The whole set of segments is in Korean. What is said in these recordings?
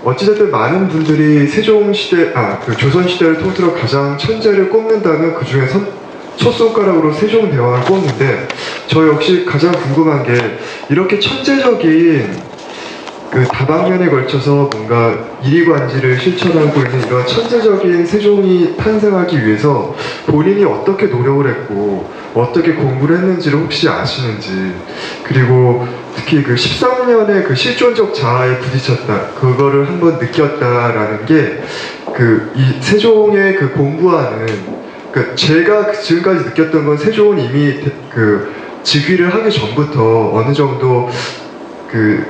어찌됐든 많은 분들이 세종시대, 그 조선시대를 통틀어 가장 천재를 꼽는다면 그 중에 첫 손가락으로 세종대왕을 꼽는데, 저 역시 가장 궁금한 게, 이렇게 천재적인 그 다방면에 걸쳐서 뭔가 이리관지를 실천하고 있는 이런 천재적인 세종이 탄생하기 위해서 본인이 어떻게 노력을 했고 어떻게 공부를 했는지를 혹시 아시는지, 그리고 특히 그 13년의 그 실존적 자아에 부딪혔다, 그거를 한번 느꼈다라는 게 그 이 세종의 그 공부하는, 그 제가 지금까지 느꼈던 건 세종은 이미 그 즉위를 하기 전부터 어느 정도 그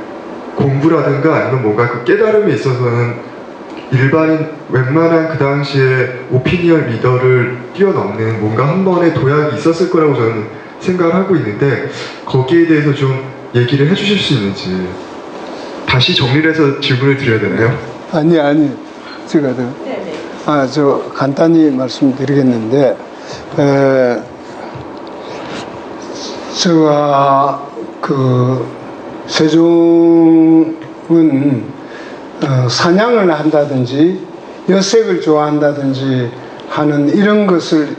공부라든가 아니면 뭔가 그 깨달음에 있어서는 일반인 웬만한 그 당시에 오피니언 리더를 뛰어넘는 뭔가 한 번의 도약이 있었을 거라고 저는 생각을 하고 있는데, 거기에 대해서 좀 얘기를 해주실 수 있는지. 다시 정리를 해서 질문을 드려야 되나요? 아니 제가 저 간단히 말씀드리겠는데, 제가 그 세종은 사냥을 한다든지 여색을 좋아한다든지 하는 이런 것을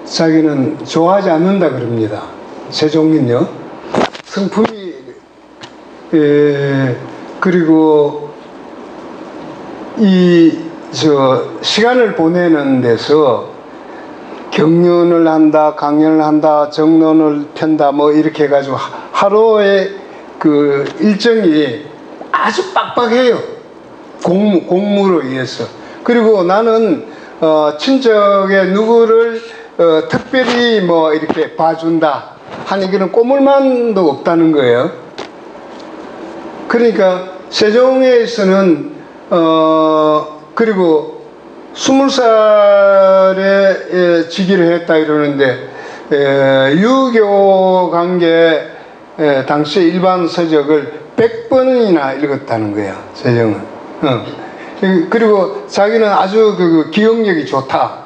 자기는 좋아하지 않는다 그럽니다. 세종은요. 성품이 그리고 시간을 보내는 데서 경연을 한다, 강연을 한다, 정론을 편다, 뭐 이렇게 해가지고 하루에 그 일정이 아주 빡빡해요. 공무로 의해서. 그리고 나는 친척의 누구를 특별히 뭐 이렇게 봐준다 하는 그런 꼬물만도 없다는 거예요. 그러니까 세종에서는 그리고 20살에 즉위를 했다 이러는데, 유교 관계 당시 일반 서적을 100번이나 읽었다는 거야, 세종은. 그리고 자기는 아주 그 기억력이 좋다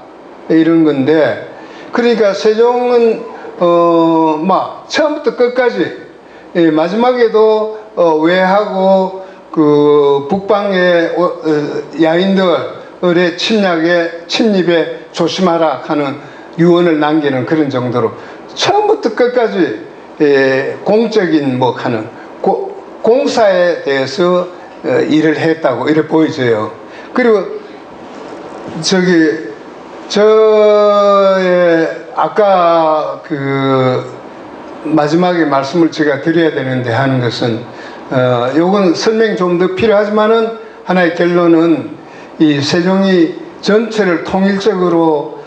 이런 건데, 그러니까 세종은 막 처음부터 끝까지 마지막에도 외하고 그 북방의 야인들의 침입에 조심하라 하는 유언을 남기는 그런 정도로 처음부터 끝까지 공적인 뭐 하는 공사에 대해서 일을 했다고 이렇게 보여져요. 그리고 저의 아까 그 마지막에 말씀을 제가 드려야 되는데 하는 것은, 요건 설명이 좀 더 필요하지만은 하나의 결론은 이 세종이 전체를 통일적으로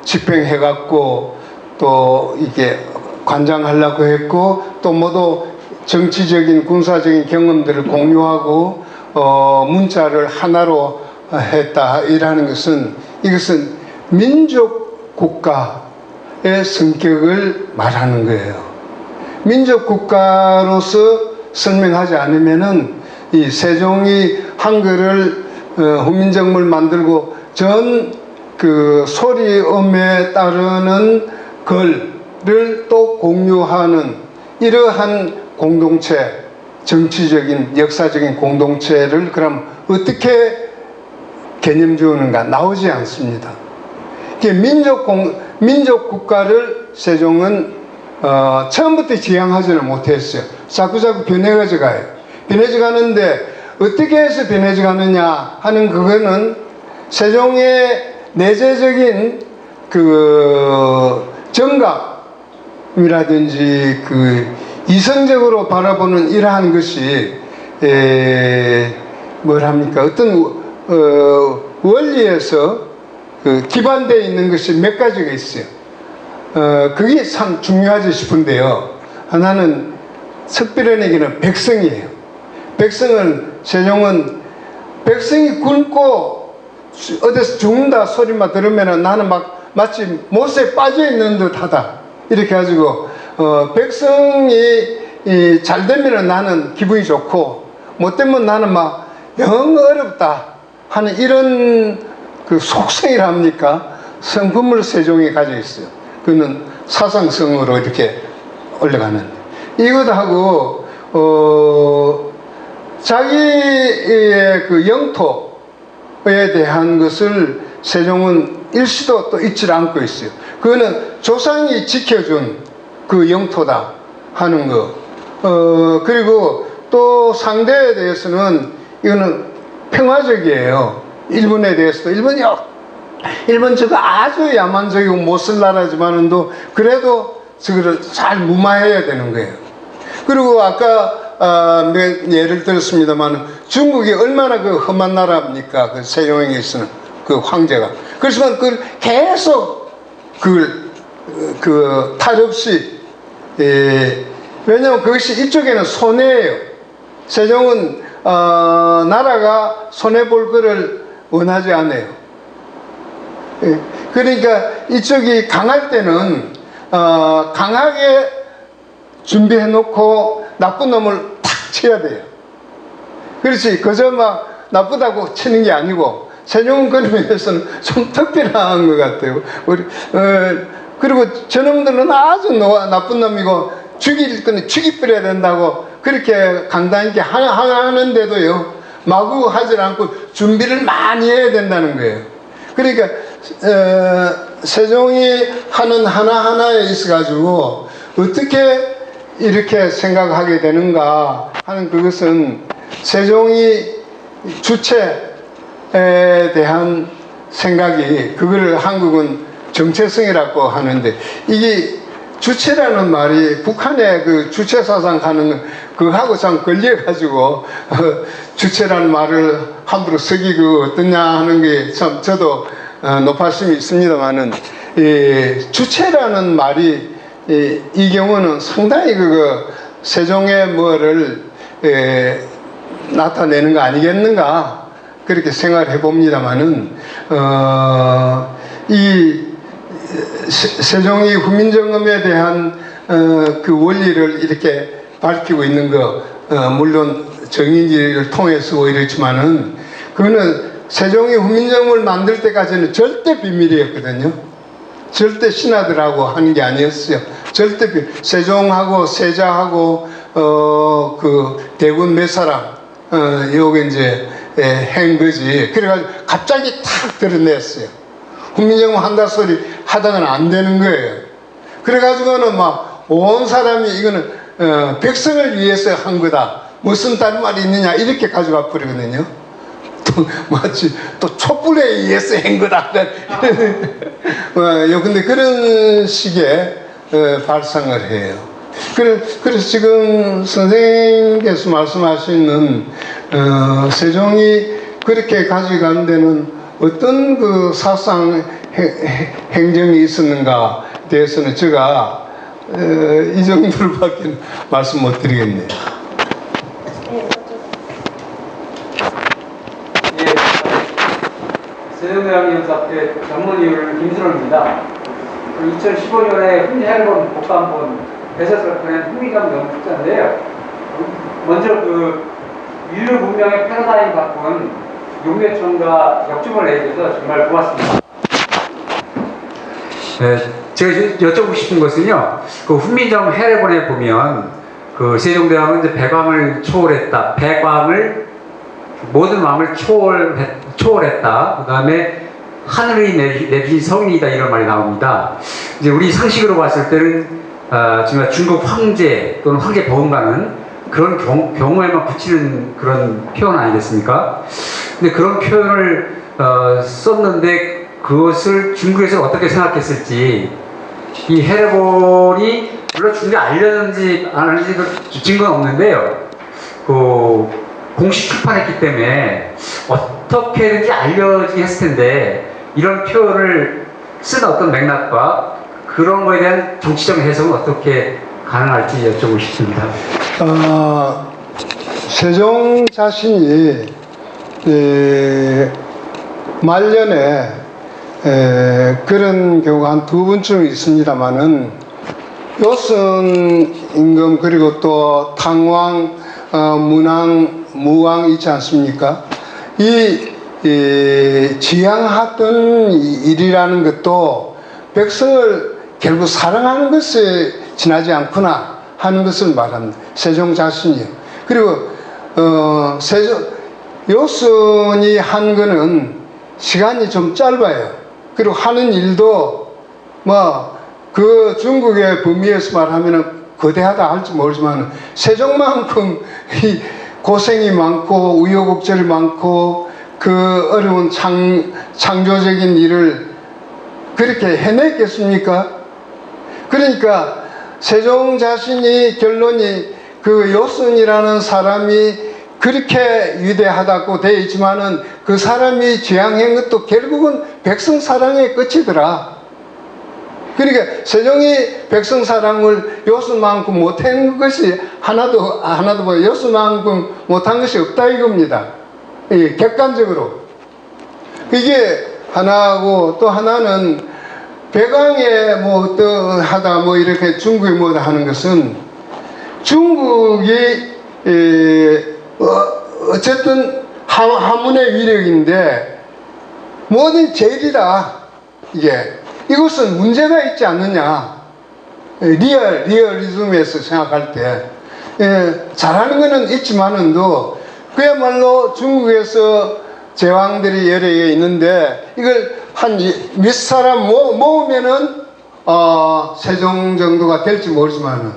집행해 갖고 또 이게 관장하려고 했고, 또 모두 정치적인 군사적인 경험들을 공유하고 문자를 하나로 했다 이라는 것은, 이것은 민족 국가의 성격을 말하는 거예요. 민족 국가로서 설명하지 않으면은 이 세종이 한글을 훈민정음을 만들고 전 그 소리음에 따르는 글을 또 공유하는 이러한 공동체, 정치적인 역사적인 공동체를 그럼 어떻게 개념 지우는가 나오지 않습니다. 민족 국가를 세종은 처음부터 지향하지는 못했어요. 자꾸자꾸 변해가지고 가요. 변해져 가는데 어떻게 해서 변해져 가느냐 하는 그거는 세종의 내재적인 그 정감이라든지 그 이성적으로 바라보는 이러한 것이 뭐랍니까, 어떤 원리에서 그 기반되어 있는 것이 몇 가지가 있어요. 그게 참 중요하지 싶은데요. 하나는 특별한 백성이에요. 세종은 백성이 굶고 어디서 죽는다 소리만 들으면 나는 막 마치 못에 빠져 있는 듯 하다 이렇게 가지고 백성이 잘 되면 나는 기분이 좋고 못 되면 나는 막 영 어렵다 하는 이런 그 속성이랍니까? 성품을 세종이 가지고 있어요. 그는 사상성으로 이렇게 올라가는. 이것하고 자기의 그 영토에 대한 것을 세종은 일시도 또 잊지 않고 있어요. 그거는 조상이 지켜준 그 영토다 하는 거. 그리고 또 상대에 대해서는 이거는 평화적이에요. 일본에 대해서도 일본 저거 아주 야만적이고 못쓸 나라지만은도 그래도 저거를 잘 무마해야 되는 거예요. 그리고 아까 예를 들었습니다만 중국이 얼마나 그 험한 나라입니까? 그 세종에게 있어는 그 황제가. 그렇지만 그걸 계속 그 탈 없이 왜냐하면 그것이 이쪽에는 손해예요. 세종은 나라가 손해 볼 거를 원하지 않아요. 그러니까 이쪽이 강할 때는 강하게 준비해 놓고 나쁜 놈을 탁 쳐야 돼요. 그렇지 그저 막 나쁘다고 치는 게 아니고 세종은 그런 면에서는 좀 특별한 것 같아요. 그리고 저놈들은 아주 나쁜 놈이고 죽일 거는 죽이버려야 된다고 그렇게 강단 있게 하는데도요 마구 하지 않고 준비를 많이 해야 된다는 거예요. 그러니까 세종이 하는 하나하나에 있어 가지고 어떻게 이렇게 생각하게 되는가 하는 그것은 세종이 주체에 대한 생각이 그걸 한국은 정체성이라고 하는데 이게 주체라는 말이 북한의 그 주체 사상 하는 그거하고 참 걸려가지고 주체라는 말을 함부로 쓰기 그 어떠냐 하는 게 참 저도 높아심이 있습니다만은 주체라는 말이 이 경우는 상당히 그거 세종의 뭐를 나타내는 거 아니겠는가 그렇게 생각을 해봅니다만은 이 세종이 훈민정음에 대한 그 원리를 이렇게 밝히고 있는 거 물론 정인지를 통해서 이렇지만은 그거는 세종이 훈민정음을 만들 때까지는 절대 비밀이었거든요. 절대 신하들하고 하는 게 아니었어요. 절대 세종하고 세자하고 그 대군 몇 사람 요게 이제 한 거지. 그래가지고 갑자기 탁 드러냈어요. 훈민정음 한다 소리 하다가는 안 되는 거예요. 그래가지고는 막 온 사람이 이거는 백성을 위해서 한 거다. 무슨 다른 말이 있느냐 이렇게 가져가 버리거든요. 또 마치 또 촛불에 의해서 한 거다. 근데 그런 식의 발상을 해요. 그래서 지금 선생님께서 말씀하시는 세종이 그렇게 가져간 데는 어떤 그 사상 행정이 있었는가 대해서는 제가 이 정도로밖에 말씀 못 드리겠네요. 세종대왕연사태 전문위원 김순호입니다. 2015년에 훈해일본 복감본 배설을 보낸 훈민정 연극자인데요. 먼저 그 인류 문명의 패러다임 바꾼 용례천과 역주을 내주셔서 정말 고맙습니다. 제가 여쭤보고 싶은 것은요, 그 훈민정 해례본에 보면 그 세종대왕은 이제 백왕을 초월했다. 모든 왕을 초월했다. 그 다음에 하늘이 내린 성인이다 이런 말이 나옵니다. 이제 우리 상식으로 봤을 때는 정말 중국 황제 또는 황제 버금가는 그런 경우에만 붙이는 그런 표현 아니겠습니까? 근데 그런 표현을 썼는데 그것을 중국에서 어떻게 생각했을지 이 해례본이 물론 중국에 알렸는지 안 알렸는지 증거는 없는데요. 그 공식 출판했기 때문에 어떻게든지 알려지게 했을 텐데 이런 표현을 쓴 어떤 맥락과 그런 거에 대한 정치적 해석은 어떻게 가능할지 여쭤보고 싶습니다. 세종 자신이 말년에 그런 경우가 한 두 번쯤 있습니다만은 요슨 임금 그리고 또 탕왕, 문왕, 무왕 있지 않습니까? 이 지향하던 일이라는 것도 백성을 결국 사랑하는 것에 지나지 않구나 하는 것을 말합니다. 세종 자신이요. 그리고 요순이 한 거는 시간이 좀 짧아요. 그리고 하는 일도 뭐 그 중국의 범위에서 말하면 거대하다 할지 모르지만 세종만큼 이 고생이 많고 우여곡절이 많고 그 어려운 창조적인 일을 그렇게 해냈겠습니까? 그러니까 세종 자신이 결론이 그 요순이라는 사람이 그렇게 위대하다고 되어 있지만은 그 사람이 지향한 것도 결국은 백성 사랑의 끝이더라. 그러니까 세종이 백성 사랑을 요순만큼 못한 것이 하나도 뭐 요순만큼 못한 것이 없다 이겁니다. 예, 객관적으로. 이게 하나고 또 하나는 배강에 뭐 어떠하다 뭐 이렇게 중국이 뭐다 하는 것은 중국이 어쨌든 하문의 위력인데 뭐든 제일이다. 이것은 문제가 있지 않느냐. 리얼리즘에서 생각할 때 잘하는 것은 있지만은도 그야말로 중국에서 제왕들이 여러 개 있는데 이걸 한 몇 사람 모으면은 세종 정도가 될지 모르지만은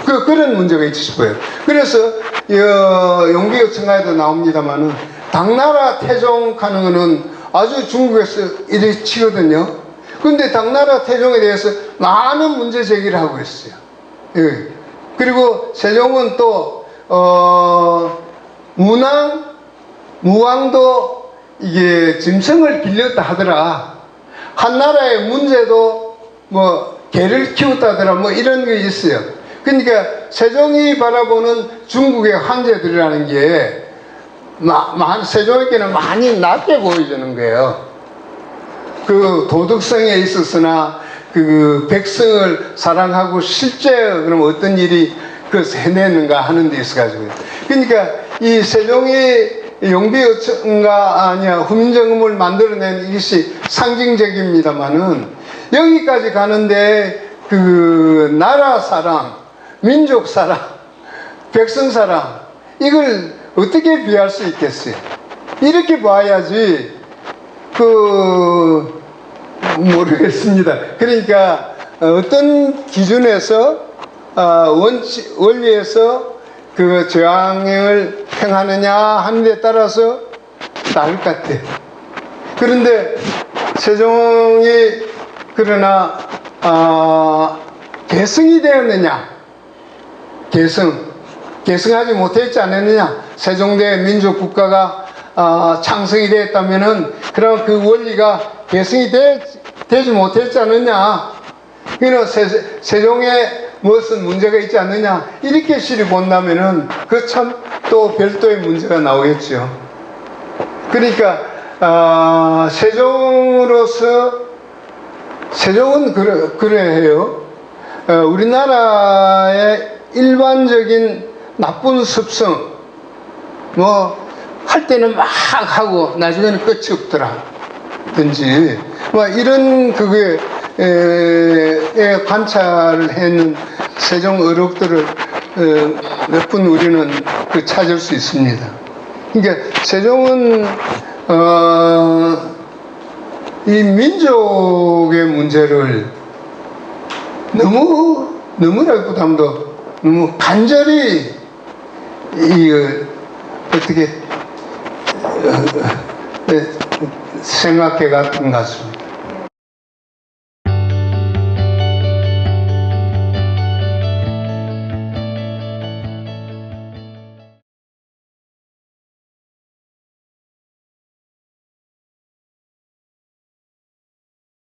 그런 문제가 있을 싶어요. 그래서 용비어천가에도 나옵니다만은 당나라 태종 하는 거는 아주 중국에서 이리 치거든요. 근데 당나라 태종에 대해서 많은 문제 제기를 하고 있어요. 예. 그리고 세종은 또 무왕도 이게 짐승을 빌렸다 하더라. 한나라의 문제도 뭐 개를 키웠다더라. 뭐 이런 게 있어요. 그러니까 세종이 바라보는 중국의 황제들이라는 게 세종에게는 많이 낮게 보여주는 거예요. 그 도덕성에 있어서나 그 백성을 사랑하고 실제 그럼 어떤 일이 그것을 해내는가 하는 데 있어가지고. 그러니까 이 세종이 용비어천가 후민정음을 만들어낸 이것이 상징적입니다만은 여기까지 가는데 그 나라 사랑, 민족 사랑, 백성 사랑 이걸 어떻게 비할 수 있겠어요? 이렇게 봐야지 모르겠습니다. 그러니까 어떤 기준에서 원리에서 그 저항을 행하느냐 하는 데 따라서 다를 것 같아요. 그런데 세종이 그러나 개성이 되었느냐? 개성하지 못했지 않았느냐? 세종대 민족국가가 창성이 되었다면은 그럼 그 원리가 개성이 되지 못했지 않느냐? 그래서 세종의 무슨 문제가 있지 않느냐? 이렇게 실히 본다면은 그 참 또 별도의 문제가 나오겠죠. 그러니까 세종은 그래 해요. 우리나라의 일반적인 나쁜 습성 뭐 할 때는 막 하고 나중에는 끝이 없더라 든지 뭐 이런 관찰을 했는 세종 어록들을 몇 분 우리는 찾을 수 있습니다. 그러니까 세종은 이 민족의 문제를 너무라기보다도 너무 간절히 어떻게 생각해 갔던 것 같습니다.